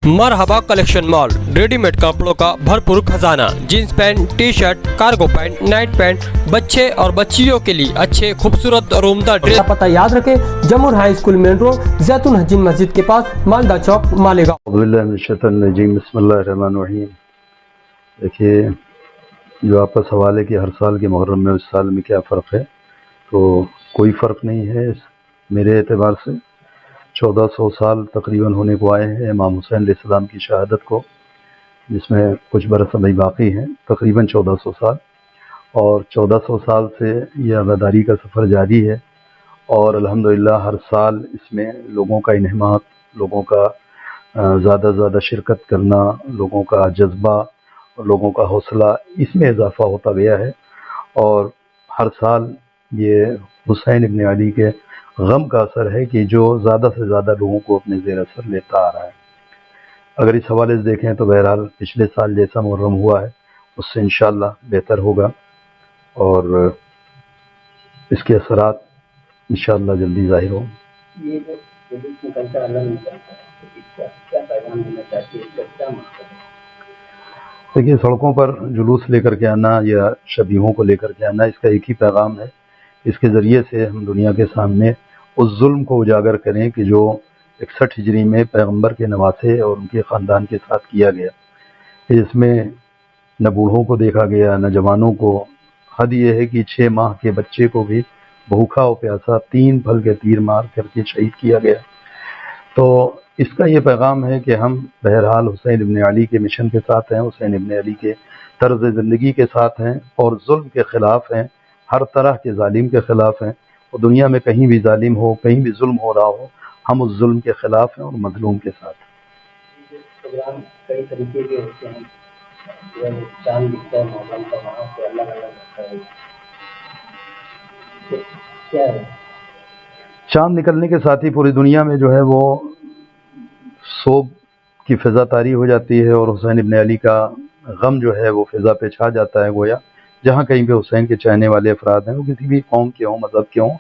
मरहबा collection mall, readymade कपड़ों का भरपूर खजाना, jeans pant, T shirt, cargo pant, night pant, बच्चे और बच्चियों के लिए अच्छे खूबसूरत और उम्दा ड्रेस। पता याद रखें, जमुर हाई स्कूल मेन रोड, जैतून हजीन मस्जिद के पास, मालदा चौक, मालेगांव। बिस्मिल्लाहिर्रहमानिर्रहीम। देखिए, जो आपका सवाल है कि हर साल के मुहर्रम में उस साल में क्या फ़र्क है, तो कोई फ़र्क नहीं है मेरे एतबार से। 1400 साल तकरीबन होने को आए हैं इमाम हुसैन अलैहिस्सलाम की शहादत को, जिसमें कुछ बरस अभी बाकी हैं, तकरीबन 1400 साल। और 1400 साल से यह आज़ादारी का सफ़र जारी है और अल्हम्दुलिल्लाह हर साल इसमें लोगों का इन्हमाक, लोगों का ज़्यादा से ज़्यादा शिरकत करना, लोगों का जज्बा और लोगों का हौसला, इसमें इजाफ़ा होता गया है। और हर साल ये हुसैन इब्न अली के गम का असर है कि जो ज़्यादा से ज़्यादा लोगों को अपने ज़ेर असर लेता आ रहा है। अगर इस हवाले से देखें तो बहरहाल पिछले साल जैसा मुहर्रम हुआ है उससे इंशाअल्लाह बेहतर होगा और इसके असरात इंशाअल्लाह जल्दी ज़ाहिर हों। ये जो जुलूस निकलता है, अलग निकलता है, तो इसका क्या पैगाम देना चाहती है, इसका क्या मकसद है? देखिए, सड़कों पर जुलूस लेकर के आना या शबीहों को लेकर के आना, इसका एक ही पैगाम है। इसके ज़रिए से हम दुनिया के सामने उस जुल्म को उजागर करें कि जो 61 हिजरी में पैगंबर के नवासे और उनके ख़ानदान के साथ किया गया। इसमें न बूढ़ों को देखा गया, न जवानों को। हद ये है कि 6 माह के बच्चे को भी भूखा और प्यासा 3 फल के तीर मार करके शहीद किया गया। तो इसका ये पैगाम है कि हम बहरहाल हुसैन इब्न अली के मिशन के साथ हैं, हुसैन इब्न अली के तर्ज़ ज़िंदगी के साथ हैं और जुल्म के ख़िलाफ़ हैं, हर तरह के जालिम के ख़िलाफ़ हैं। और दुनिया में कहीं भी जालिम हो, कहीं भी जुल्म हो रहा हो, हम उस जुल्म के ख़िलाफ़ हैं और मज़लूम के साथ। प्रोग्राम कई तरीके के होते हैं, जब चांद दिखता है मौसम का, वहाँ से अलग अलग होता है, तो क्या है? चाँद निकलने के साथ ही पूरी दुनिया में जो है वो सोग की फ़िज़ा तारी हो जाती है और हुसैन इब्न अली का गम जो है वो फ़िज़ा पे छा जाता है। गोया जहाँ कहीं पे हुसैन के चाहने वाले अफराद हैं, वो किसी भी कौम के हों, मज़हब के हों,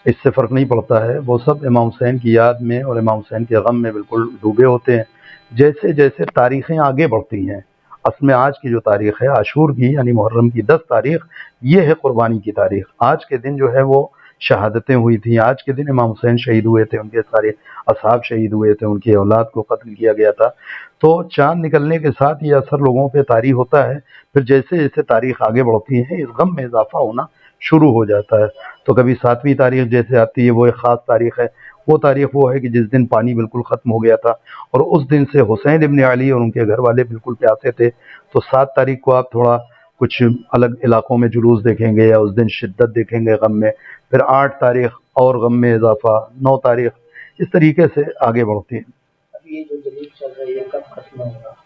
इससे फ़र्क नहीं पड़ता है, वो सब इमाम हुसैन की याद में और इमाम हुसैन के गम में बिल्कुल डूबे होते हैं। जैसे जैसे तारीख़ें आगे बढ़ती हैं, असल में आज की जो तारीख़ है आशूर की, यानी मुहर्रम की 10 तारीख़, ये है कुर्बानी की तारीख़। आज के दिन जो है वो शहादतें हुई थी, आज के दिन इमाम हुसैन शहीद हुए थे, उनके सारे असहाब शहीद हुए थे, उनकी औलाद को कत्ल किया गया था। तो चाँद निकलने के साथ ये असर लोगों पे तारी होता है। फिर जैसे जैसे तारीख़ आगे बढ़ती है, इस गम में इजाफा होना शुरू हो जाता है। तो कभी 7वीं तारीख़ जैसे आती है, वो एक ख़ास तारीख़ है। वो तारीख़ वो है कि जिस दिन पानी बिल्कुल ख़त्म हो गया था और उस दिन से हुसैन इब्न अली और उनके घर वाले बिल्कुल प्यासे थे। तो 7 तारीख़ को आप थोड़ा कुछ अलग इलाकों में जुलूस देखेंगे या उस दिन शिद्दत देखेंगे गम में। फिर 8 तारीख़ और गम में इजाफा, 9 तारीख़, इस तरीके से आगे बढ़ती है। अब ये जो जुलूस चल रही है, कब खत्म होगा?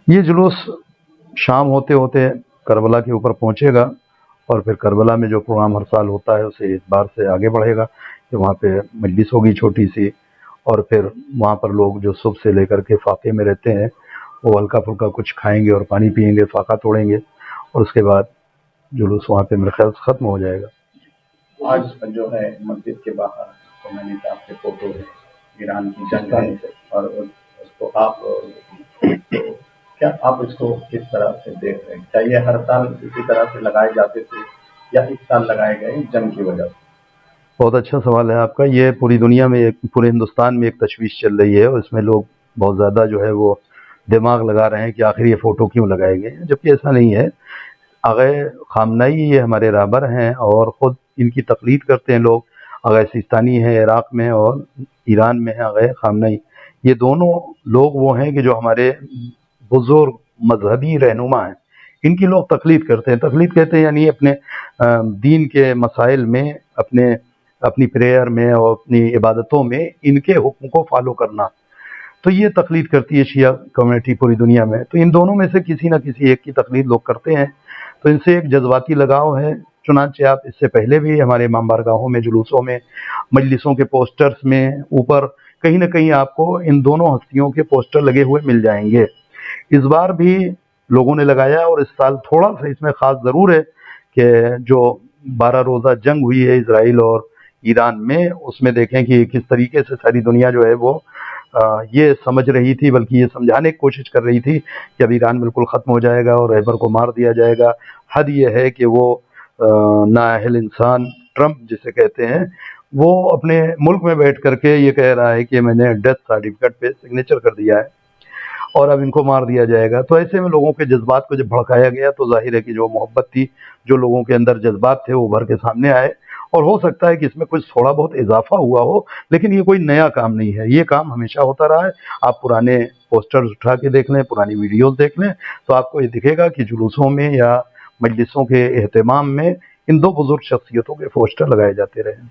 ये जुलूस शाम होते होते करबला के ऊपर पहुँचेगा और फिर करबला में जो प्रोग्राम हर साल होता है उसे इस बार से आगे बढ़ेगा कि वहाँ पे मजलिस होगी छोटी सी, और फिर वहाँ पर लोग जो सुबह से लेकर के फाके में रहते हैं वो हल्का फुल्का कुछ खाएंगे और पानी पिएंगे, फाका तोड़ेंगे और उसके बाद जुलूस वहाँ पे मेरे ख्याल से ख़त्म हो जाएगा। आज जो है मस्जिद के बाहर तो मैंने आपके फोटो है, ईरान की जंग है और उसको आप तो क्या आप इसको किस तरह से देख रहे हैं? क्या ये हर साल इसी तरह से लगाए जाते थे या इस साल लगाए गए जंग की वजह से? बहुत अच्छा सवाल है आपका। ये पूरी दुनिया में, पूरे हिंदुस्तान में एक तशवीश चल रही है और इसमें लोग बहुत ज़्यादा जो है वो दिमाग लगा रहे हैं कि आखिर ये फ़ोटो क्यों लगाए गए हैं, जबकि ऐसा नहीं है। आगे ख़ामनई ये हमारे रहबर हैं और ख़ुद इनकी तक़लीद करते हैं लोग। आगे सिस्तानी है इराक़ में और ईरान में है आगे ख़ामनई। ये दोनों लोग वो हैं कि जो हमारे बुज़ुर्ग मजहबी रहनुमा हैं, इनकी लोग तक़लीद करते हैं। तक़लीद कहते हैं यानी अपने दीन के मसाइल में, अपनी प्रेयर में और अपनी इबादतों में इनके हुक्म को फॉलो करना। तो ये तक़लीद करती है शिया कम्युनिटी पूरी दुनिया में। तो इन दोनों में से किसी न किसी एक की तक़लीद लोग करते हैं, तो इनसे एक जज्बाती लगाव है। चुनांचे आप इससे पहले भी हमारे इमाम बारगाहों में, जुलूसों में, मजलिसों के पोस्टर्स में ऊपर कहीं न कहीं आपको इन दोनों हस्तियों के पोस्टर लगे हुए मिल जाएंगे। इस बार भी लोगों ने लगाया और इस साल थोड़ा सा इसमें ख़ास ज़रूर है कि जो 12 रोज़ा जंग हुई है इजराइल और ईरान में, उसमें देखें कि किस तरीके से सारी दुनिया जो है वो یہ سمجھ رہی تھی، بلکہ یہ سمجھانے کی کوشش کر رہی تھی کہ اب ایران بالکل ختم ہو جائے گا اور رہبر کو مار دیا جائے گا۔ حد یہ ہے کہ وہ نااہل انسان ٹرمپ جسے کہتے ہیں، وہ اپنے ملک میں بیٹھ کر کے یہ کہہ رہا ہے کہ میں نے ڈیتھ سرٹیفکیٹ پہ سگنیچر کر دیا ہے اور اب ان کو مار دیا جائے گا۔ تو ایسے میں لوگوں کے جذبات کو جب بھڑکایا گیا تو ظاہر ہے کہ جو محبت تھی، جو لوگوں کے اندر جذبات تھے، وہ ابھر کے سامنے آئے، اور ہو سکتا ہے کہ اس میں کچھ تھوڑا بہت اضافہ ہوا ہو، لیکن یہ کوئی نیا کام نہیں ہے، یہ کام ہمیشہ ہوتا رہا ہے۔ آپ پرانے پوسٹرز اٹھا کے دیکھ لیں، پرانی ویڈیوز دیکھ لیں، تو آپ کو یہ دکھے گا کہ جلوسوں میں یا مجلسوں کے اہتمام میں ان دو بزرگ شخصیتوں کے پوسٹر لگائے جاتے رہے ہیں۔